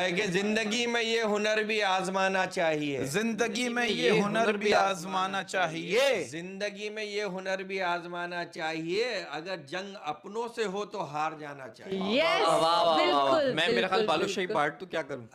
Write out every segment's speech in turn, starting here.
है कि जिंदगी में ये हुनर भी आजमाना चाहिए। जिंदगी में ये हुनर भी आजमाना चाहिए। जिंदगी में ये हुनर भी आजमाना चाहिए। अगर जंग अपनों से हो तो हार जाना चाहिए। यस, वाह वाह वाह, बिल्कुल मैं मेरा ख्याल बिल्कुल, बालूशाही बिल्कुल। पार्ट तो क्या करूं।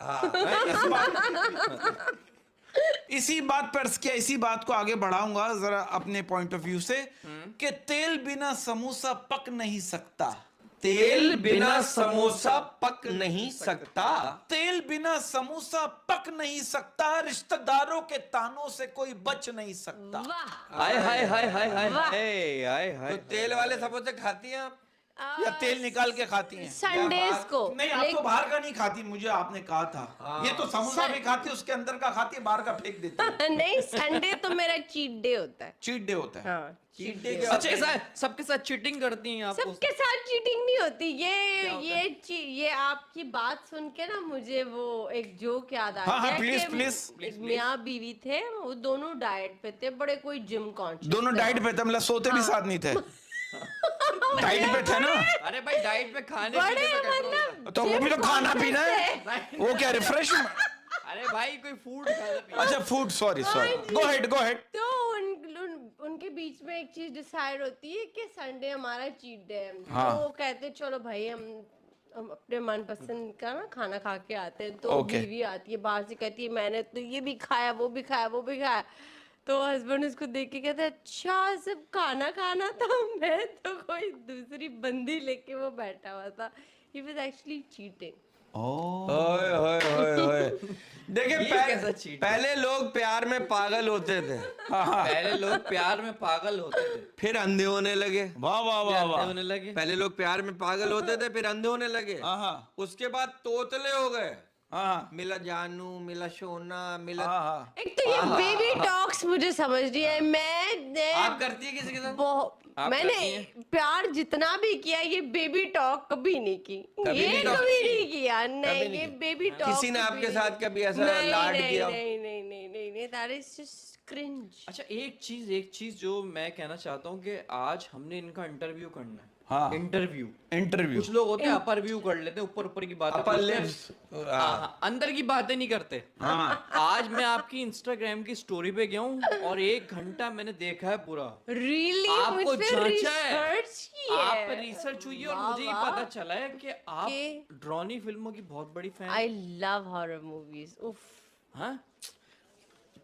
इसी बात पर क्या इसी बात को आगे बढ़ाऊंगा जरा अपने पॉइंट ऑफ व्यू से कि तेल बिना समोसा पक नहीं सकता। तेल बिना समोसा पक नहीं सकता। तेल बिना समोसा पक नहीं सकता। रिश्तेदारों के तानों से कोई बच नहीं सकता। वाह। हाय हाय हाय हाय हाय वाह। हाय हाय तो हाय। तेल वाले समोसे खाती हैं आप? या तेल निकाल के खाती हैं? संडेज को नहीं, आप तो बाहर का नहीं खाती, मुझे आपने कहा था। ये तो समोसा भी खाती, उसके अंदर का खाती है, बाहर का फेंक देती है। नहीं, संडे तो मेरा चीट डे होता है। चीट डे होता है। हाँ, चीट डे अच्छा ऐसा है, सबके साथ चीटिंग करती हैं आप? सबके साथ चीटिंग नहीं होती। ये आपकी बात सुन के ना मुझे वो एक जोक याद आ हाँ, गया प्लीज, कि प्लीज। एक मियाँ बीवी थे, वो दोनों डाइट पे थे, बड़े कोई जिम कॉन्शियस दोनों डाइट पे थे, मतलब सोते भी साथ नहीं थे। डाइट पे थे ना, अरे भाई डाइट में खाने बड़े पीने में कंट्रोल मतलब तो वो भी तो gym खाना पीना conscious है। थे। वो क्या रिफ्रेशमेंट? अरे भाई कोई फूड खाना पीना। अच्छा, फूड, सॉरी सॉरी, गो हेड गो हेड। तो उनके बीच में एक चीज डिसाइड होती है कि संडे हमारा चीट डे है। हाँ। तो वो कहते चलो भाई हम अपने मनपसंद का ना खाना खा के आते हैं। तो Okay. बीवी आती है बाहर से, कहती है मैंने तो ये भी खाया, वो भी खाया, वो भी खाया। तो हस्बैंड उसको देख के कहते अच्छा सिर्फ खाना खाना था, मैं तो कोई दूसरी बंदी लेके वो बैठा हुआ था। He was actually cheating. ओए होए होए होए। देखिए ये कैसा cheat? पहले लोग प्यार में पागल होते थे, पहले लोग प्यार में पागल होते थे, फिर अंधे होने लगे। वाह वाह वाह अंधे वाह। होने लगे। पहले लोग प्यार में पागल होते थे, फिर अंधे होने लगे। हाँ उसके बाद तोतले हो गए। हाँ मिला जानू, मिला सोना, मिला। हाँ। एक तो ये बेबी टॉक्स मुझे समझ नहीं है। आप करती है किसी के साथ? आप मैंने करती हैं? प्यार जितना भी किया, ये बेबी टॉक कभी नहीं की। कभी ये नहीं की? कभी नहीं किया। नहीं, नहीं ये की? बेबी टॉक किसी ने आपके साथ कभी ऐसा नहीं, लाड नहीं, किया? नहीं नहीं नहीं नहीं नहीं, दैट इज जस्ट क्रिंज। अच्छा एक चीज जो मैं कहना चाहता हूँ कि आज हमने इनका इंटरव्यू करना है। हाँ। Interview interview. कुछ लोग होते हैं अपर व्यू कर लेते हैं, ऊपर ऊपर की बातें अपर पूछते हैं। लिप्स। हाँ, अंदर की बातें नहीं करते। हाँ। आज मैं आपकी इंस्टाग्राम की स्टोरी पे गया हूँ और 1 घंटा मैंने देखा है पूरा। रियली आपको मुझ पे जांचा है, रिसर्च की आप है। पे रिसर्च हुई है और वाह, मुझे ये वाह। पता चला है कि आप कि- ड्रॉनी फिल्मों की बहुत बड़ी fan. I love horror movies. उफ। हाँ,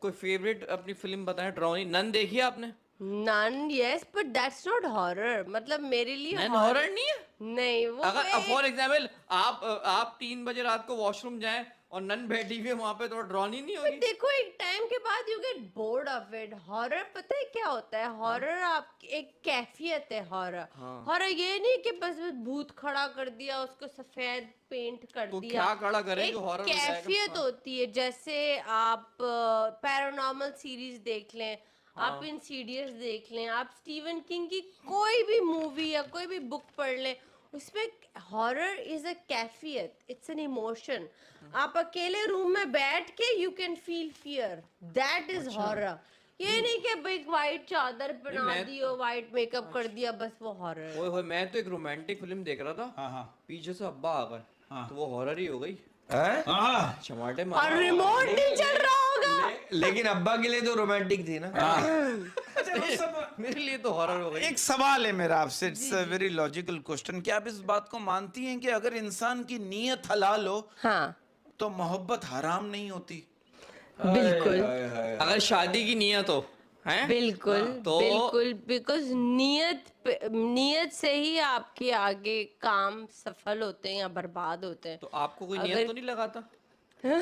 कोई फेवरेट अपनी फिल्म बताएं। ड्रॉनी, नन देखी है आपने? Nun, yes, but that's not horror. मतलब मेरे लिए नन हॉरर नहीं है। नहीं, वो अगर फॉर एग्जाम्पल आप 3 बजे रात को वॉशरूम जाएं और नन बैठी हुई है वहां पे, तो ड्रॉनी नहीं होगी? देखो एक टाइम के बाद you get bored of it. Horror पता है क्या होता है? हॉरर आप एक कैफियत है। हॉरर हॉरर ये नहीं कि बस भूत खड़ा कर दिया, उसको सफेद पेंट कर तो दिया। क्या खड़ा करें एक जो horror बताएगा? कैफियत होती है। जैसे आप पैरानॉर्मल सीरीज देख लें, आप इंसीडियस देख लें, आप स्टीवन किंग की कोई भी मूवी या कोई भी बुक पढ़ लें, उसमें हॉरर इज अ कैफियत, इट्स एन इमोशन। आप अकेले रूम में बैठ के you can feel fear, that is horror. ये नहीं कि भाई व्हाइट चादर बना मैं- दी और व्हाइट मेकअप कर दिया, बस वो हॉरर। ओए होए, मैं तो एक रोमांटिक फिल्म देख रहा था। हाँ हाँ पीछे से अब्बा आ गए, हाँ। तो वो हॉरर ही हो गई। हैं? हाँ। चमाटे और मार। रिमोट नहीं चल रहा होगा। लेकिन अब्बा के लिए तो रोमांटिक थी ना। अच्छा, वो सब मेरे लिए तो हॉरर हो गई। एक सवाल है मेरा आपसे, it's a very logical question. क्या आप इस बात को मानती हैं कि अगर इंसान की नीयत हलाल हो हाँ, तो मोहब्बत हराम नहीं होती? बिल्कुल अगर शादी की नियत हो, हैं? बिल्कुल तो बिल्कुल, बिकॉज नियत से ही आपके आगे काम सफल होते हैं या बर्बाद होते हैं। तो आपको कोई नियत अगर- तो नहीं लगाता?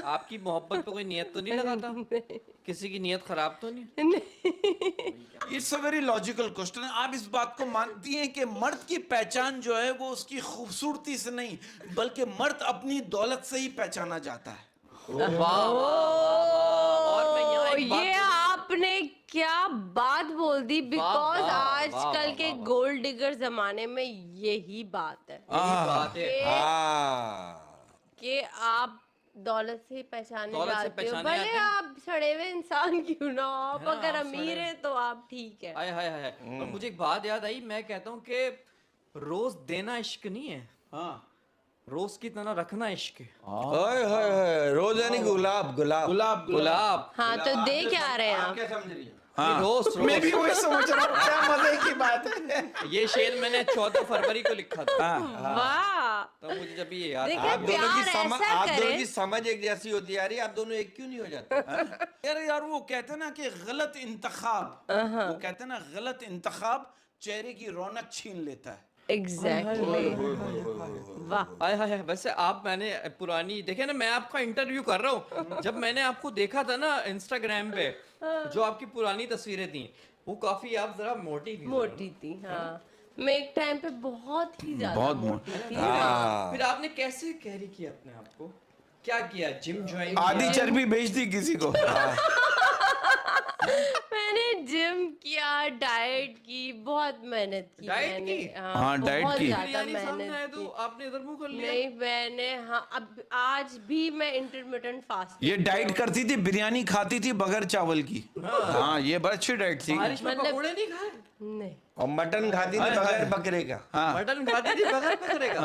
आपकी मोहब्बत पे कोई नियत तो नहीं लगाता? किसी की नियत खराब तो नहीं? It's a very logical question. आप इस बात को मानती हैं कि मर्द की पहचान जो है वो उसकी खूबसूरती से नहीं, बल्कि मर्द अपनी दौलत से ही पहचाना जाता है? वाह। और मैं यहाँ एक बात ये आपने क्या बात बोल दी। बिकॉज वाह, आजकल वाह, के वाह। गोल्ड डिगर जमाने में यही बात है यही बात है। कि- हाँ। कि आप दौलत से पहचाने दौलत से जाते हो, पहचाने भले जाते हैं। आप सड़े हुए इंसान क्यों ना हो। आप है ना, अगर आप अमीर सड़े- हैं तो आप ठीक है। हाय हाय हाय। और मुझे एक बात याद आई, मैं कहता हूँ कि रोज देना इश्क नहीं है, हाँ। रोज की तरह रखना इश्क है। ओए होए होए, रोज यानी गुलाब गुलाब गुलाब गुलाब। हाँ तो दे क्या रहे हैं आप? क्या समझ रही हैं? हाँ रोज मैं भी वही समझ रहा हूँ, क्या मजे की बात है। ये शेर मैंने 14 फरवरी को लिखा था, हाँ वाह, तो मुझे जब ये याद देखिए आप दोनों की प्यार समझ ऐसा आप दोनों करें। की समझ एक जैसी होती है। यार आप दोनों एक क्यों नहीं हो जाते? यार वो कहते हैं ना कि गलत इंतखाब, वो कहते हैं ना गलत इंतखाब चेहरे की रौनक छीन लेता है। एग्जैक्टली, वाह। हाय हाय हाय। वैसे आप, मैंने पुरानी देखे ना, मैं आपका इंटरव्यू कर रहा हूँ, जब मैंने आपको देखा था ना इंस्टाग्राम पे, जो आपकी पुरानी तस्वीरें थी, वो काफी आप जरा मोटी थी। मोटी थी, हाँ। मैं एक टाइम पे बहुत ही ज्यादा बहुत मोटी थी। हाँ फिर आपने कैसे कैरी किया अपने आप को? क्या किया? जिम ज्वाइन आधी चर्बी बेच दी किसी को। मैंने जिम किया, डाइट की, बहुत मेहनत की डाइट मैंने। की? हाँ, डाइट बहुत की। ज्यादा बिरयानी सामने आए मेहनत तो की। आपने इधर मुंह कर लिया। नहीं मैंने, हाँ अब आज भी मैं इंटरमिटेंट फास्टिंग ये डाइट करती थी, बिरयानी खाती थी बगैर चावल की। हाँ ये बड़ी अच्छी डाइट थी। बारिश में मतलब- पकोड़े नहीं खाए? नहीं, और मटन खाती थी बगैर बकरे का। हाँ मटन खाती थी बगैर बकरे का?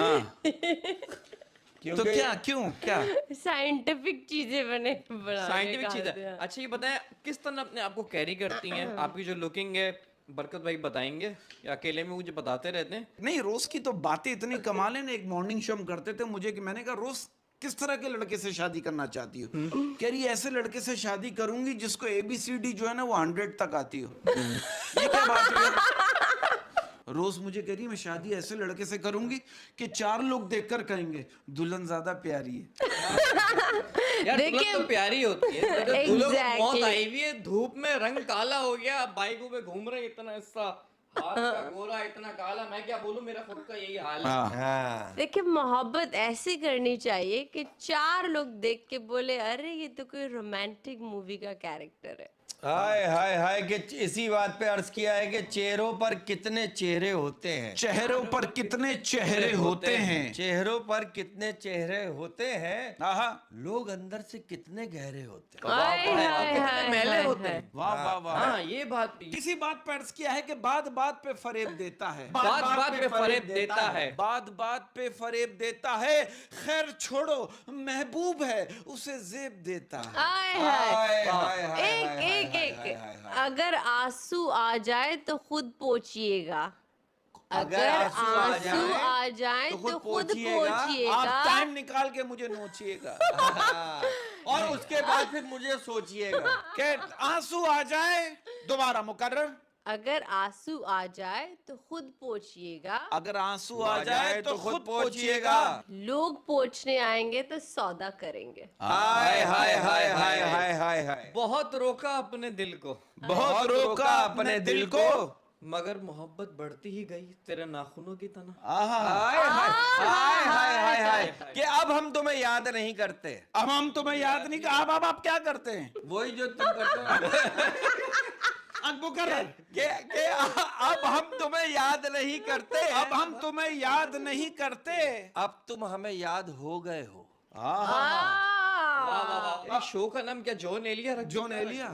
तो क्योंकि क्या क्यों क्या साइंटिफिक चीजें बने बनाने साइंटिफिक का चीज आते है। हैं। अच्छा ये बताएं, किस तरह अपने आप को कैरी करती हैं? आपकी जो लुकिंग है, बरकत भाई बताएंगे या अकेले में मुझे बताते रहते हैं? नहीं, रोज की तो बातें इतनी कमाल है ना। एक मॉर्निंग शो हम करते थे, मुझे मैंने कहा रोज किस तरह के लड़के से शादी करना चाहती हो? कह रही ऐसे लड़के से शादी करूंगी जिसको ABCD जो है ना वो 100 तक आती हो। ये क्या बात है? रोज मुझे कह रही मैं शादी ऐसे लड़के से करूंगी कि 4 लोग देखकर कहेंगे दुल्हन ज्यादा प्यारी है। यार देखिए- दुल्हन तो प्यारी होती है, जब दुल्हन को Exactly. मौत आई हुई है, धूप में रंग काला हो गया, बाइकों पे घूम रहे, इतना हिस्सा हाथ का गोरा, इतना काला, मैं क्या बोलूं, मेरा खुद का यही हाल है। हाँ हाँ देखिए मोहब्बत ऐसे करनी चाहिए कि 4 लोग देख के बोले अरे ये तो कोई रोमांटिक मूवी का कैरेक्टर है। हाय हाय हाय कि इसी बात पे अर्ज किया है कि चेहरों पर कितने चेहरे होते हैं। चेहरों पर कितने चेहरे होते हैं। चेहरों पर कितने चेहरे होते हैं, आहा, लोग अंदर से कितने गहरे होते हैं। हाय हाय कितने हाय मैले हाय होते हाय। हैं। वाह वाह वाह। हाँ ये बात भी। किसी बात पर अर्ज किया है कि बात बात पे फरेब देता है। बात बात पे फरेब देता है। बात बात पे फरेब देता है। खैर छोड़ो, महबूब है उसे जेब देता है। हाय हाय। हाय हाय हाय एक हाय एक हाय एक हाय हाय हाय। अगर आंसू आ जाए तो खुद पोंछिएगा। अगर आंसू आ जाए तो तो खुद खुद पोंछिएगा। आप पोंछिएगा। टाइम निकाल के मुझे नोचिएगा। और उसके बाद फिर मुझे सोचिएगा। कि आंसू आ जाए, दोबारा मुकर्रर। अगर आंसू आ जाए तो खुद पोंछिएगा। अगर आंसू आ जाए तो खुद पोंछिएगा। लोग पोंछने आएंगे तो सौदा करेंगे। हाय हाय हाय हाय हाय हाय हाय। बहुत रोका अपने दिल को, बहुत रोका अपने दिल को। मगर मोहब्बत बढ़ती ही गई तेरे नाखूनों की तरह। आहा, हाय हाय हाय हाय हाय हाय कि अब हम तुम्हें याद नहीं करते। अब हम तुम्हें याद नहीं। अब आप क्या करते हैं? वही जो तुम करते हो। मुकर्रर। कि अब हम तुम्हें याद नहीं करते। अब हम तुम्हें याद नहीं करते। अब तुम हमें याद हो गए हो। इस शो का नाम क्या, जॉन एलिया रख? जॉन एलिया,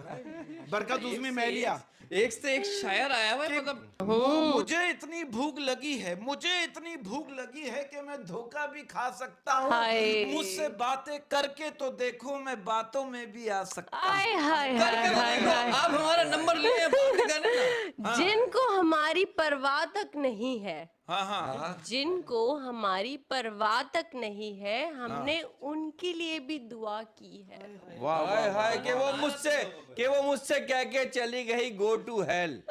बरकत उसमें मैलिया। एक से एक शायर आया हुआ है, मतलब मुझे इतनी भूख लगी है, मुझे इतनी भूख लगी है कि मैं धोखा भी खा सकता हूँ। हाय। मुझसे बातें करके तो देखो, मैं बातों में भी आ सकता हूँ। हाय हाय हाय करके हाय देखो, हाय। आप हमारा नंबर लिए बात करने ना। जिनको हमारी परवाह तक नहीं है, हाँ हाँ, जिनको हमारी परवाह तक नहीं है, हमने उनके लिए भी दुआ की है। वाह हाय हाय कि वो मुझसे कह के चली गई गो टू हेल।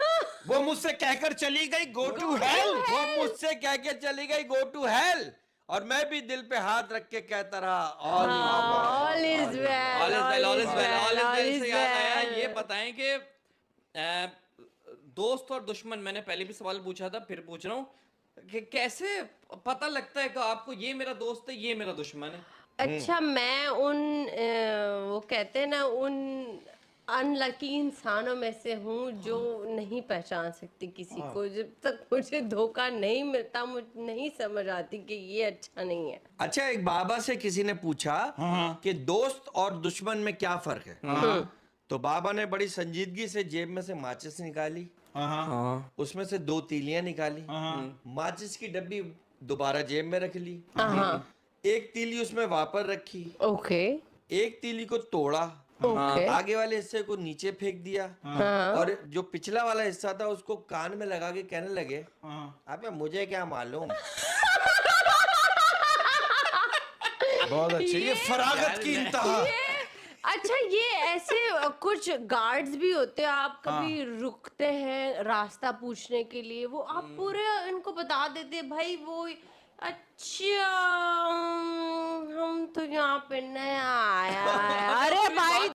वो मुझसे कहकर चली गई गो टू हेल। वो मुझसे कह के चली गई गो टू हेल, और मैं भी दिल पे हाथ रख के कहता रहा all all is well, all is well, all is well, all is well से याद आया, वेल। ये बताएं कि दोस्त और दुश्मन, मैंने पहले भी सवाल पूछा था, फिर पूछ रहा हूँ कि कैसे पता लगता है कि आपको ये मेरा दोस्त है, ये मेरा दुश्मन है? अच्छा, मैं वो कहते हैं ना, उन अनलकी इंसानों में से हूँ जो नहीं पहचान सकती किसी को। जब तक मुझे धोखा नहीं मिलता, मुझे नहीं समझ आती कि ये अच्छा नहीं है। अच्छा, एक बाबा से किसी ने पूछा कि दोस्त और दुश्मन में क्या फर्क है। तो बाबा ने बड़ी संजीदगी से जेब में से माचिस निकाली, उसमें से 2 तीलियां निकाली, माचिस की डब्बी दोबारा जेब में रख ली, एक तीली उसमें वापर रखी, ओके एक तीली को तोड़ा, ओके आगे वाले हिस्से को नीचे फेंक दिया, और जो पिछला वाला हिस्सा था उसको कान में लगा के कहने लगे, अबे मुझे क्या मालूम। बहुत अच्छे, ये फरागत की इंतहा। अच्छा, ये ऐसे कुछ गार्ड्स भी होते हैं, आप कभी रुकते हैं रास्ता पूछने के लिए, वो आप पूरे इनको बता देते हैं भाई वो अच्छा हम तो यहाँ पे नया आया है, अरे भाई